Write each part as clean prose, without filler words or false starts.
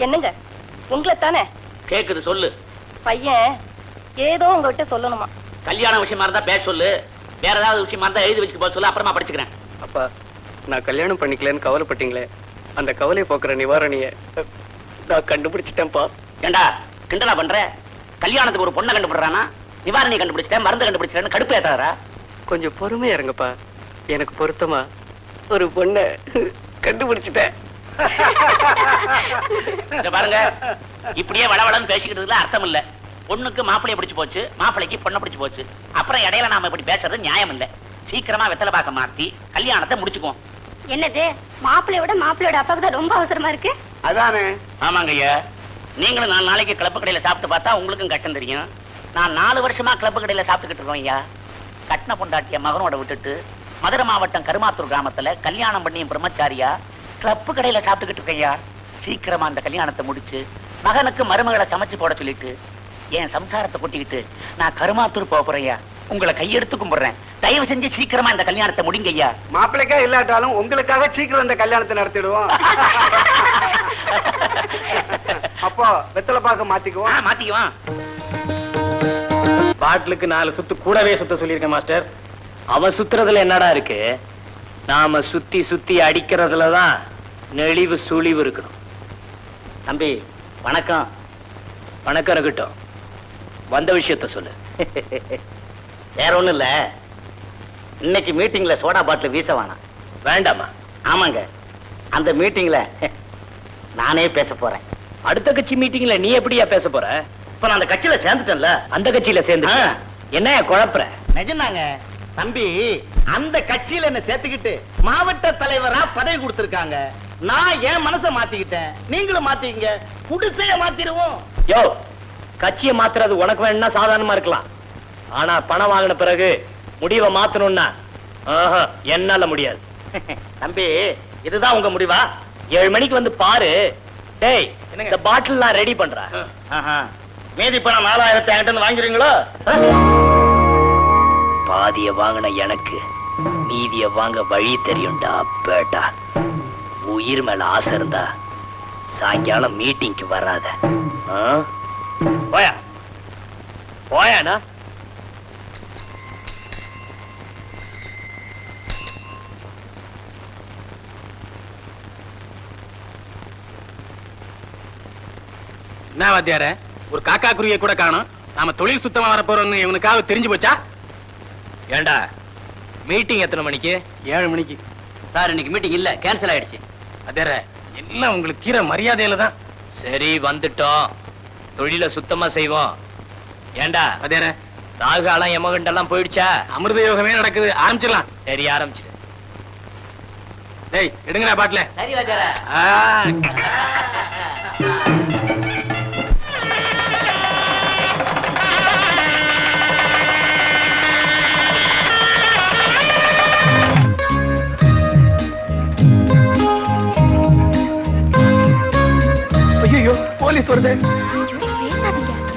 என்னங்க உங்களை தானே கேக்குது, சொல்லு. பையன் ஏதோ உங்ககிட்ட சொல்லணுமா? கல்யாண விஷயமா இருந்தா பேச சொல்லு, வேற ஏதாவது விஷயமா இருந்தா எழுதி வச்சுட்டு போக சொல்லு, அப்புறமா படிச்சுக்கிறேன். அப்பா, நான் கல்யாணம் பண்ணிக்கலன்னு கவலைப்பட்டீங்களே, அந்த கவலையை போக்குற நிவாரணிய நான் கண்டுபிடிச்சிட்டேன்ப்பா. ஏண்டா கிண்டலா பண்ற? கல்யாணத்துக்கு ஒரு பொண்ணை கண்டுபிடுறானா, நிவாரணி கண்டுபிடிச்சிட்டேன், மருந்து கண்டுபிடிச்சிட்டேன்னு கடுப்பு ஏத்தாரா? கொஞ்சம் பொறுமையா இருங்கப்பா. எனக்கு பொருத்தமா ஒரு பொண்ணை கண்டுபிடிச்சிட்டேன். பாருங்க, இப்படியே வளவளன்னு பேசிக்கிட்டதுல அர்த்தம் இல்ல. பொண்ணுக்கு மாப்பிளைய பிடிச்சு போச்சு, மாப்பிளைக்கு பொண்ணை பிடிச்சு போச்சு. அப்புறம் இடையில நாம இப்படி பேசுறது நியாயம் இல்ல. சீக்கிரமா வெத்தலை பாக்க மாத்தி கல்யாணத்தை முடிச்சுக்குவோம். என்னது, மாப்பிள்ளையோட மாப்பிள்ளையோட அப்பாவுக்கு தான் ரொம்ப அவசரமா இருக்கு? அதானே. ஆமாங்க ஐயா, நீங்களும் 4 நாளைக்கு கிளப்பு கடையில சாப்பிட்டு பார்த்தா உங்களுக்கும் கஷ்டம் தெரியும். நான் 4 வருஷமா கிளப்பு கடையில சாப்பிட்டுக்கிட்டு இருக்கோம் ஐயா. கட்டின பொண்டாட்டிய மகனோட விட்டுட்டு மதுரை மாவட்டம் கருமாத்தூர் கிராமத்துல கல்யாணம் பண்ணி பிரம்மச்சாரியா கிளப்பு கடையில சாப்பிட்டுக்கிட்டு இருக்கையா. சீக்கிரமா அந்த கல்யாணத்தை முடிச்சு மகனுக்கு மருமகளை சமைச்சு போட சொல்லிட்டு என் சம்சாரத்தை கொட்டிக்கிட்டு நான் கருமாத்தூர் போறேயா. உங்களை கையெடுத்து கும்பிடுறேன், தயவு செஞ்சு சீக்கிரமா இந்த கல்யாணத்தை முடிங்க ஐயா. மாப்பிள்ளைக்கா இல்லாட்டாலும் உங்களுக்காக சீக்கிரம் இந்த கல்யாணத்தை நடத்திடுவோம். அப்போ வெத்தலை பாக்க மாத்திக்குவோம். மாத்திக்குவோம். பாட்டிலுக்கு 4 சுத்து கூடவே சுத்த சொல்லியிருக்கேன் மாஸ்டர். அவன் சுத்துறதுல என்னடா இருக்கு? நாம சுத்தி சுத்தி அடிக்கிறதுலதான் நெளிவு சுழிவு இருக்கணும். தம்பி வணக்கம். வணக்கம் இருக்கட்டும், வந்த விஷயத்த சொல்லு. வேற ஒண்ணும் இல்ல, இன்னைக்கு மீட்டிங்ல சோடா பாட்டில் வீச வேணாம். வேண்டாமா? ஆமாங்க, அந்த மீட்டிங்ல நானே பேச போறேன். அடுத்த கட்சி மீட்டிங்ல நீ எப்படியா பேச போற? இப்ப நான் அந்த கட்சியில சேர்ந்துட்டேன்ல. அந்த கட்சியில சேர்ந்து என்ன குழப்பற? நிஜம்தாங்க தம்பி, அந்த கட்சியில என்ன சேர்த்துக்கிட்டு மாவட்ட தலைவரா பதவி கொடுத்திருக்காங்க. நான் என் மனசை மாத்திக்கிட்டேன், நீங்களும் மாத்திக்கங்க, குடிசைய மாத்திடுவோம். யோ, கட்சியை மாத்துறது உனக்கு வேணும்னா சாதாரணமா இருக்கலாம். ஆனா பணம் வாங்கின பிறகு முடிவை மாத்தணும்னா என்னால முடியாது. தம்பி, இதுதான் உங்க முடிவா? 7 மணிக்கு வந்து பாரு. டேய், இந்த பாட்டில் நான் ரெடி பண்றேன். மீதி பணம் 4000 என்கிட்ட வாங்குறீங்களோ? பாதிய வாங்கின எனக்கு நீதிய வாங்க வழி தெரியும்டா பேட்டா. உயிர் மேல ஆசை இருந்தா சாயங்காலம் மீட்டிங்க்கு வராத. போயா போயாண்ணா. என்ன வாத்தியார, ஒரு காக்கா குருவியை கூட காணோம். நாம தொழில் சுத்தமா வரப்போறோம்னு இவனுக்காக தெரிஞ்சு போச்சா? ஏண்டா, மீட்டிங் எத்தனை மணிக்கு? 7 மணிக்கு. சார், இன்னைக்கு மீட்டிங் இல்ல, கேன்சல் ஆயிடுச்சு. அதேற, எல்லாம் உங்களுக்கு கீரை மரியாதையில தான். சரி, வந்துட்டோம், தொழில சுத்தமா செய்வோம். ஏண்டா அதேற, ராகுகாலம் எமகண்டெல்லாம் போயிடுச்சா? அமிர்த யோகமே நடக்குது, ஆரம்பிச்சிடலாம். சரி, ஆரம்பிச்சிடு. டேய், எடுங்கடா பாட்டில. சரி வாத்தியாரே. ஐயோ, போலீஸ் வருது.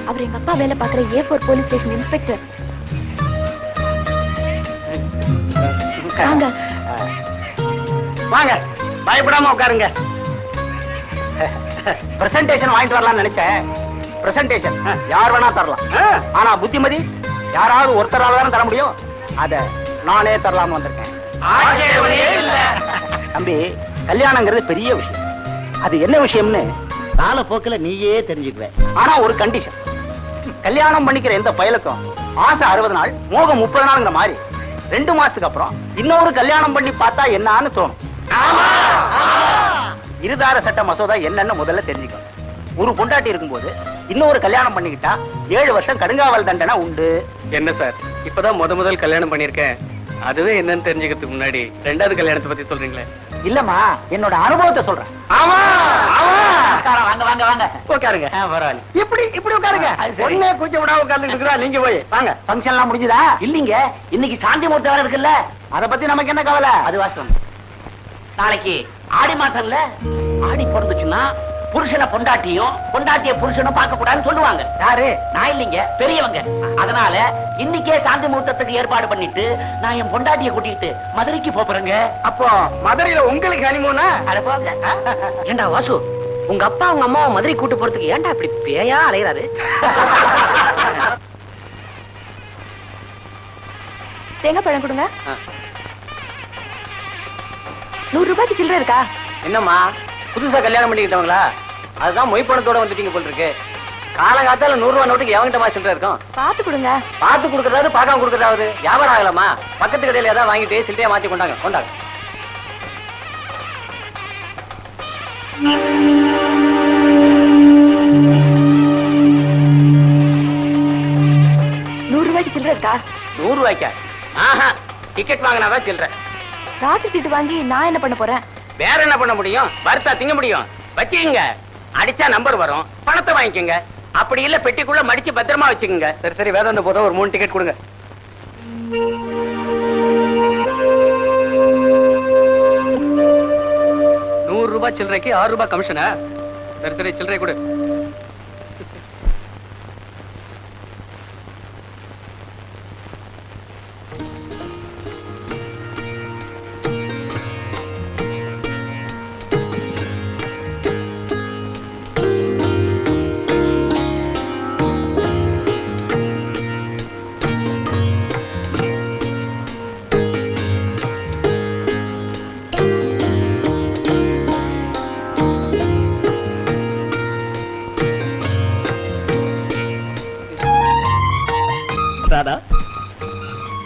அவர் எங்க அப்பா வேலை பார்க்கிற A4 போலீஸ் ஸ்டேஷன் இன்ஸ்பெக்டர். வாங்க வாங்க, பயப்படாம உட்காருங்க. பிரசன்டேஷன் வாங்கிட்டு வரலாம்னு நினைச்சேன். பிரசன்டேஷன் யார் வேணா தரலாம், ஆனா புத்திமதி யாராவது ஒருத்தரால தானே தர முடியும். அத நானே தரலாம்னு வந்திருக்கேன். தம்பி, கல்யாணங்கிறது பெரிய விஷயம். அது என்ன விஷயம்னு காலப்போக்கில் நீயே தெரிஞ்சுக்குவேன். ஆனா ஒரு கண்டிஷன், கல்யாணம் பண்ணிக்கிற எந்த பயலுக்கும் ஆசை 60 நாள், மோகம் 30 நாளுங்கிற மாதிரி 2 மாசத்துக்கு அப்புறம் இன்னொரு கல்யாணம் பண்ணி பார்த்தா என்னன்னு தோணும். இருதார சட்ட மசோதா என்னன்னு முதல்ல தெரிஞ்சுக்கணும். ஒரு பொண்டாட்டி இருக்கும்போது இன்னொரு கல்யாணம் பண்ணிக்கிட்டா 7 வருஷம் கடுங்காவல் தண்டனை உண்டு. என்ன சார், இப்பதான் முதல் கல்யாணம் பண்ணிருக்கேன். அதுவே என்னன்னு தெரிஞ்சுக்கிறதுக்கு முன்னாடி 2வது கல்யாணத்தை பத்தி சொல்றீங்களே? இல்லம்மா, என்னோட அனுபவத்தை சொல்றேன். வாங்க வாங்க வாங்க, உட்காருங்க. பரவாயில்ல, இப்படி உட்காருங்க. ஒண்ணே கூச்ச விடாம உட்கார்ந்து இருக்கிறா. நீங்க போய் வாங்க. ஃபங்க்ஷன் எல்லாம் முடிஞ்சுதா? இல்லீங்க, இன்னைக்கு சாந்தி முகூர்த்தம் வேற இருக்குல்ல, அத பத்தி நமக்கு என்ன கவலை? அது வாசம். நாளைக்கு ஆடி மாசம்ல, ஆடி பிறந்துச்சுன்னா புருஷனை பொண்டாட்டியும் பொண்டாட்டிய புருஷனும் பார்க்க கூடாதுன்னு சொல்லுவாங்க. யாரு? நான் இல்லைங்க, பெரியவங்க. அதனால இன்னைக்கே சாந்தி முகூர்த்தத்துக்கு ஏற்பாடு பண்ணிட்டு நான் என் பொண்டாட்டிய கூட்டிட்டு மதுரைக்கு போறேங்க. அப்போ மதுரையில உங்களுக்கு ஹனிமூனா? அட போங்க. ஏண்டா வாசு, உங்க அப்பா உங்க அம்மாவை மதுரை கூட்டு போறதுக்கு ஏன்டா இப்படி பேயா அலையறாரு? தேங்காய் பழம் கொடுங்க. 100 ரூபாய்க்கு சில்லறை இருக்கா? என்னம்மா புதுசா கல்யாணம் பண்ணிக்கிட்டவங்களா? அதுதான் மொய் பணத்தோட வந்துட்டீங்க போல் இருக்கு. காலங்காத்தால 100 ரூபாய் நோட்டுக்கு எவங்கிட்ட சில்லறை இருக்கும்? பார்த்து கொடுங்க. பார்த்து கொடுக்கறதாவது பார்க்காம கொடுக்கறதாவது வியாபாரம் ஆகலாமா? பக்கத்து கடையில ஏதாவது வாங்கிட்டு சில்லறையா மாத்தி கொண்டாங்க. கொண்டாங்க. சில்லறை இருக்கா? 100 ரூபாய்க்கா? ஆஹா, டிக்கெட் வாங்கினாதான் சில்லறை. ராட்டு சீட்டு வாங்கி நான் என்ன பண்ண போறேன்? வேற என்ன பண்ண முடியும்? வறுத்தா திங்க முடியும். வச்சுக்கங்க, அடிச்சா நம்பர் வரும், பணத்தை வாங்கிக்கோங்க. அப்படி இல்ல பெட்டிக்குள்ள மடிச்சு பத்திரமா வச்சுக்கோங்க. சரி சரி, வேதாந்த போதும் ஒரு 3 டிக்கெட் கொடுங்க. ₹100 சில்லறைக்கு 6 ரூபாய் கமிஷனா? சரி சரி, சில்லறை கொடு.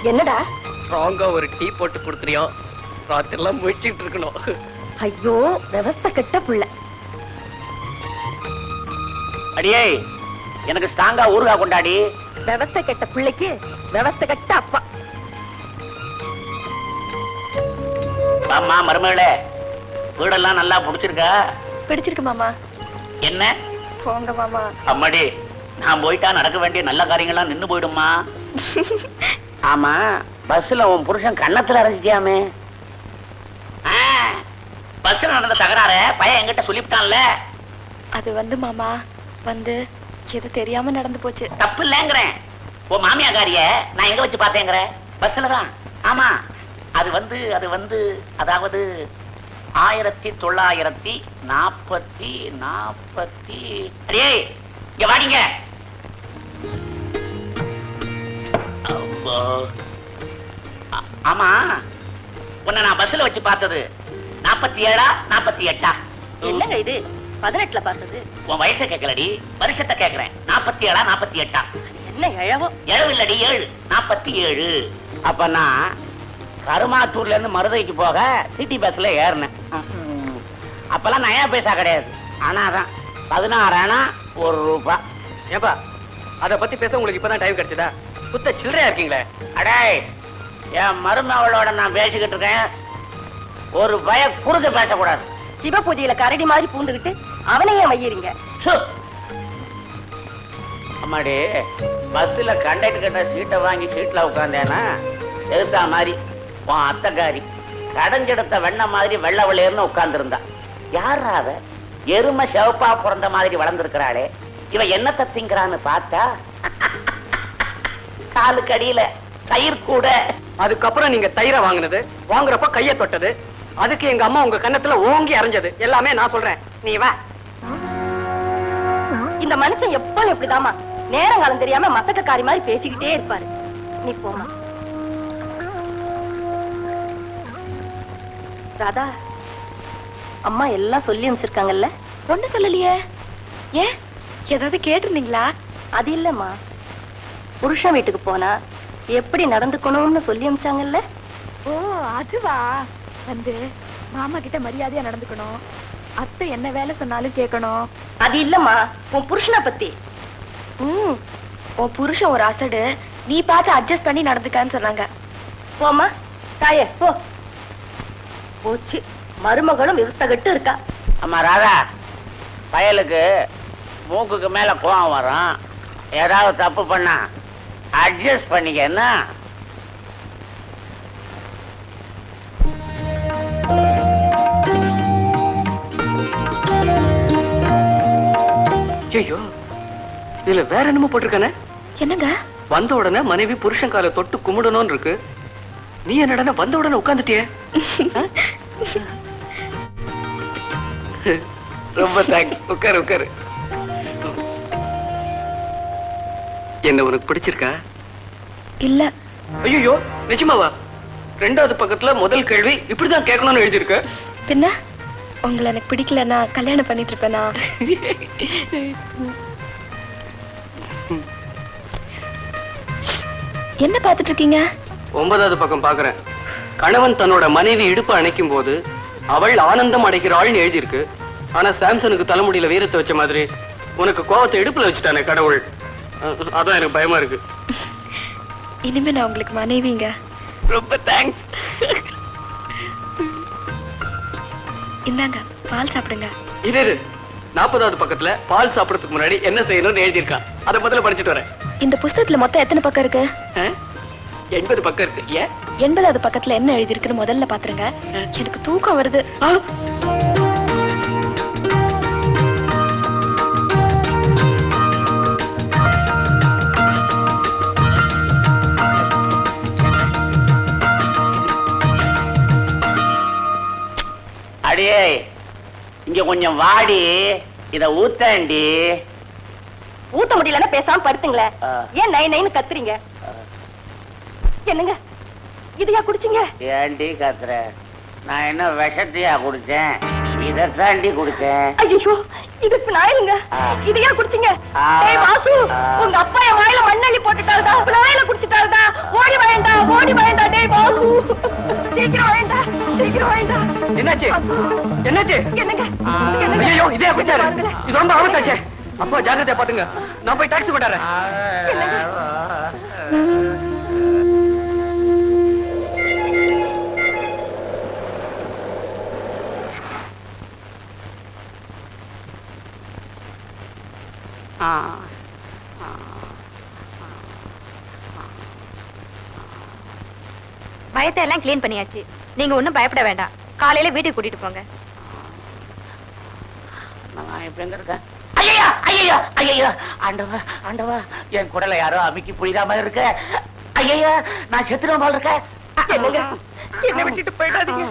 என்னடா? ஸ்ட்ராங்கா ஒரு டீ போட்டு கொடுத்துறியோ? ராத்திரிலாம் முயற்சிட்டு இருக்கணும். ஐயோ, விவஸ்த கெட்ட புள்ள. அடியே, எனக்கு ஸ்ட்ராங்கா ஊறுகா கொண்டாடி. விவஸ்த கெட்ட பிள்ளைக்கு விவஸ்த கெட்ட அப்பா. அம்மா மருமகளே, வீடெல்லாம் நல்லா புடிச்சிருக்கா? பிடிச்சிருக்கு மாமா. என்ன போங்க மாமா. அம்மாடி, நான் போயிட்டா நடக்க வேண்டிய நல்ல காரியங்கள்லாம் நின்னு போயிடுமா? ஆமா, பஸ்ல உன் புருஷன் கன்னத்துல அரைஞ்சிட்டியாமே. பஸ்ல நடந்த தகராற பையன் என்கிட்ட சொல்லிவிட்டான்ல. அது வந்து மாமா வந்து எது தெரியாம நடந்து போச்சு. தப்பு இல்லங்கிறேன். உன் மாமியாக்காரிய நான் எங்க வச்சு பார்த்தேங்கிற? பஸ்ல தான். ஆமா, அது வந்து அதாவது 1940 அடே, இங்க வாடிங்க. ஆமா, உன்னை நான் பஸ்ல வச்சு பார்த்தது 47 48? என்னங்க இது 18ல பார்த்தது? உன் வயசை கேட்கலடி, வருஷத்தை கேட்கிறேன். 47 48? என்ன இழவோ? இழவு இல்லடி, 7 47. அப்ப நான் கருமாத்தூர்ல இருந்து மருதைக்கு போக சிட்டி பஸ்ல ஏறினேன். அப்பெல்லாம் நயா பைசா கிடையாது. ஆனா அதான் 16 ஆனா 1 ரூபாய். ஏப்பா, அத பத்தி பேச உங்களுக்கு இப்பதான் டைம் கிடைச்சதா? புத்த சில்லறையா இருக்கீங்களே. அடே, என் மருமகளோட நான் பேசிக்கிட்டு இருக்கேன். ஒரு பய குறுக்க பேசக்கூடாது. சிவ பூஜையில கரடி மாதிரி பூந்துகிட்டு அவனையே வையறீங்க. அம்மாடி, பஸ்ல கண்டக்டர் கிட்ட சீட்டை வாங்கி சீட்ல உட்காந்தேனா எதிர்த்தா மாதிரி உன் அத்தைக்காரி கடைஞ்செடுத்த வெண்ண மாதிரி வெள்ளை வெள்ளையர்னு உட்கார்ந்து இருந்தா. யாரா அவ? எருமை சிவப்பா பிறந்த மாதிரி வளர்ந்துருக்கிறாளே, இவ என்னத்தை திங்கிறான்னு பார்த்தா காலுக்கு அடியில தயிர் கூட. அதுக்கப்புறம் நீங்க தயிரை வாங்கினது, வாங்குறப்ப கைய தொட்டது, அதுக்கு எங்க அம்மா உங்க கன்னத்துல ஓங்கி அரைஞ்சது எல்லாமே நான் சொல்றேன். நீ வா. இந்த மனுஷன் எப்பவும் இப்படிதாமா நேரங்காலம் தெரியாம மசக்கக்காரி மாதிரி பேசிக்கிட்டே இருப்பாரு. நீ போமா. ராதா, அம்மா எல்லாம் சொல்லி அனுப்பிச்சிருக்காங்கல்ல? ஒண்ணு சொல்லலையே. ஏன், ஏதாவது கேட்டிருந்தீங்களா? அது இல்லம்மா, புருஷன் வீட்டுக்கு போனா எப்படி நடந்துக்கணும்னு சொல்லி அனுப்பிச்சாங்கல்ல? ஓ, அதுவா? வந்து மாமா கிட்ட மரியாதையா நடந்துக்கணும், அத்தை என்ன வேலை சொன்னாலும் கேட்கணும். அது இல்லம்மா, உன் புருஷனை பத்தி. உன் புருஷன் ஒரு அசடு, நீ பார்த்து அட்ஜஸ்ட் பண்ணி நடந்துக்கான்னு சொன்னாங்க. போமா தாயே, போ. போச்சு, மருமகளும் விவஸ்தகட்டு இருக்கா. அம்மா ராதா, பயலுக்கு மூக்குக்கு மேல கோவம் வரும். ஏதாவது தப்பு பண்ணா அட்ஜஸ்ட் பண்ணிக்க. என்ன ஐயோ, இதுல வேற என்னமோ போட்டிருக்கானே. என்னங்க? வந்த உடனே மனைவி புருஷன் காலை தொட்டு கும்பிடணும்னு இருக்கு. நீ என்னடா வந்த உடனே உட்கார்ந்துட்டியே? ரொம்ப தேங்க்ஸ். உட்காரு உட்காரு. என்ன உனக்கு பிடிச்சிருக்கா? இல்ல. ஐயோ நிஜமாவா? ரெண்டாவது பக்கத்துல முதல் கேள்வி இப்படிதான் கேட்கணும்னு எழுதியிருக்க. பின்ன உங்களை எனக்கு பிடிக்கலன்னா கல்யாணம் பண்ணிட்டு இருப்பேனா? என்ன பாத்துட்டு இருக்கீங்க? 9வது பக்கம் பாக்குறேன். கணவன் தன்னோட மனைவி இடுப்பு அணைக்கும் போது அவள் ஆனந்தம் அடைகிறாள்னு எழுதியிருக்கு. ஆனா சாம்சனுக்கு தலைமுடியில வீரத்தை வச்ச மாதிரி உனக்கு கோவத்தை இடுப்புல வச்சுட்டானே கடவுள். அதான் எனக்கு பயமா இருக்கு. இனிமே நான் உங்களுக்கு மனைவிங்க. ரொம்ப தேங்க்ஸ். இந்தாங்க பால் சாப்பிடுங்க. இரு 40வது பக்கத்துல பால் சாப்பிடறதுக்கு முன்னாடி என்ன செய்யணும்னு எழுதியிருக்கான். அதை முதல்ல படிச்சுட்டு வரேன். இந்த புஸ்தகத்துல மொத்தம் எத்தனை பக்கம் இருக்கு? 80 பக்கம் இருக்கு. ஏன்? 80வது பக்கத்துல என்ன எழுதி இருக்குன்னு முதல்ல பாத்துருங்க. எனக்கு தூக்கம் வருது. அடியே இங்க கொஞ்சம் வாடி, இத ஊத்தாண்டி. ஊத்த முடியலன்னா பேசாம படுத்துங்களேன். ஏன் நை நைன்னு கத்துறீங்க? என்னங்க இதையா குடிச்சீங்க? ஏண்டி கத்துற? நான் என்ன விஷத்தையா குடிச்சேன்? இதத்தாண்டி குடிச்சேன். ஐயோ இதுக்கு நாயிலுங்க. இதையா குடிச்சீங்க? டேய் வாசு, உங்க அப்பா என் வாயில மண்ணள்ளி போட்டுட்டாருடா. நாயில குடிச்சிட்டாருடா. ஓடி வாயேண்டா. டேய் வாசு சீக்கிரம் வாயேண்டா. என்னாச்சு? என்னாச்சு? என்னங்க ஐயோ இதே அப்படிச்சாரு. இது ரொம்ப ஆபத்தாச்சே. அப்பா ஜாக்கிரதையா பாத்துங்க. நான் போய் டாக்ஸி கொண்டாறேன். பயத்தை எல்லாம் கிளீன் பண்ணியாச்சு. நீங்க ஒண்ணும் பயப்பட வேண்டாம். காலையில வீட்டுக்கு கூட்டிட்டு போங்க. நான் இப்ப எங்க இருக்கேன்? ஐயோ ஆண்டவா என் குடலை யாரோ அமுக்கி புரியாம இருக்க. ஐயா நான் செத்துருவேன் போல இருக்க. என்னங்க என்ன விட்டுட்டு போயிடாதீங்க.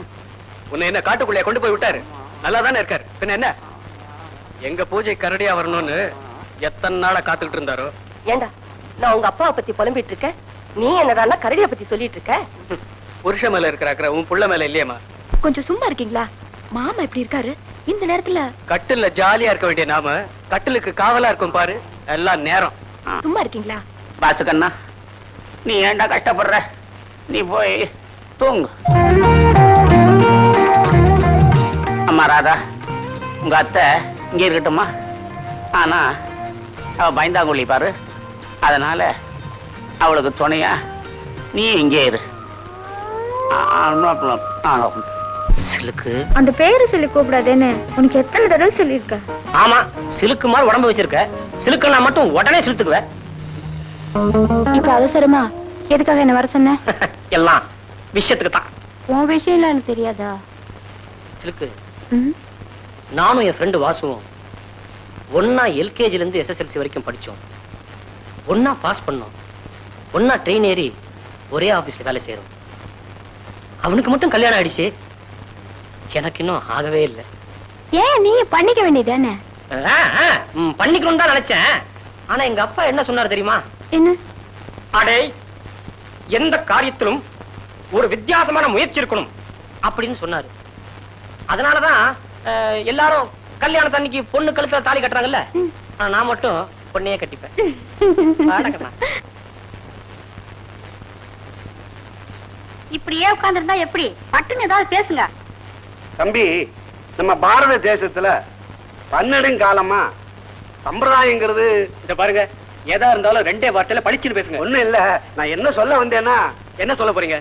உன்னை என்ன காட்டுக்குள்ளே கொண்டு போய் விட்டாரு? நல்லா தானே இருக்காரு. பின்ன என்ன? எங்க பூஜை கரடியா வரணும்னு எத்தனை நாளா காத்துக்கிட்டு இருந்தாரோ. ஏண்டா நான் உங்க அப்பாவை பத்தி புலம்பிட்டு இருக்கேன், நீ என்னடான்னா கரடிய பத்தி சொல்லிட்டு இருக்க? புருஷ மேல இருக்கிற உன் புள்ள மேல இல்லையம்மா. கொஞ்சம் சும்மா இருக்கீங்களா? மாமா எப்படி இருக்காரு இந்த நேரத்துல? கட்டில்ல ஜாலியா இருக்க வேண்டிய நாம கட்டிலுக்கு காவலா இருக்கும் பாரு. எல்லாம் நேரம். சும்மா இருக்கீங்களா? பாத்துக்கண்ணா, நீ ஏண்டா கஷ்டப்படுற? நீ போய் தூங்கு. அம்மா ராதா, உங்க அத்தை இங்க இருக்கட்டுமா? ஆனா அவ பயந்தாங்குழி பாரு. அதனால அவளுக்கு துணையா நீ இங்கே இரு. சிலுக்கு அந்த பேரு சொல்லி கூப்பிடாதேன்னு உனக்கு எத்தனை தடவை சொல்லியிருக்க? ஆமா, சிலுக்கு மாதிரி உடம்பு வச்சிருக்க. சிலுக்குன்னா மட்டும் உடனே சிலுத்துக்குவேன். இப்ப அவசரமா எதுக்காக என்ன வர சொன்ன? எல்லாம் விஷயத்துக்கு தான். உன் விஷயம் எனக்கு தெரியாதா? சிலுக்கு, நானும் என் ஃப்ரெண்டு வாசுவும் ஒன்னா எல்கேஜில இருந்து SSLC வரைக்கும் படிச்சோம். ஒன்னா பாஸ் பண்ணோம். ஒன்னா ட்ரெயின் ஏறி ஒரே ஆபீஸ்ல வேலை செய்யறோம். அவனுக்கு மட்டும் கல்யாணம் ஆயிடுச்சு, எனக்கு இன்னும் ஆகவே இல்லை. ஏன் நீ பண்ணிக்க வேண்டியதானே? பண்ணிக்கணும் தான் நினைச்சேன். ஆனா எங்க அப்பா என்ன சொன்னாரு தெரியுமா? என்ன? அடே, எந்த காரியத்திலும் ஒரு வித்தியாசமான முயற்சி இருக்கணும் அப்படின்னு சொன்னாரு. அதனாலதான் எல்லாரும் கல்யாணத்தன்னைக்கு பொண்ணு கழுத்துல தாலி கட்டுறாங்கல்ல, நான் மட்டும் பொண்ணையே கட்டிப்பேன். இப்படியே உட்கார்ந்திருந்தா எப்படி? பட்டுன்னு ஏதாவது பேசுங்க. தம்பி, நம்ம பாரத தேசத்துல பன்னெடுங்காலமா சம்பிரதாயங்கிறது. இத பாருங்க, ஏதா இருந்தாலும் ரெண்டே வார்த்தையில படிச்சுன்னு பேசுங்க. ஒண்ணும் இல்ல, நான் என்ன சொல்ல வந்தேன்னா. என்ன சொல்ல போறீங்க?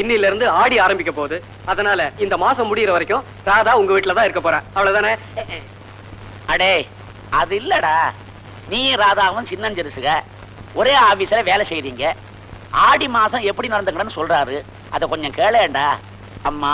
இன்னில இருந்து ஆடி ஆரம்பிக்க போகுது. அதனால இந்த மாசம் முடியற வரைக்கும் ராதா உங்க வீட்டுல தான் இருக்க போறா. அவ்வளவுதானே? அடே, அது இல்லடா. நீ ராதாவும் சின்னஞ்சிறுசுக ஒரே ஆபீஸ்ல வேலை செய்றீங்க. ஆடி மாசம் எப்படி நடந்துக்கணும்னு சொல்றாரு. அத கொஞ்சம் கேளேண்டா. அம்மா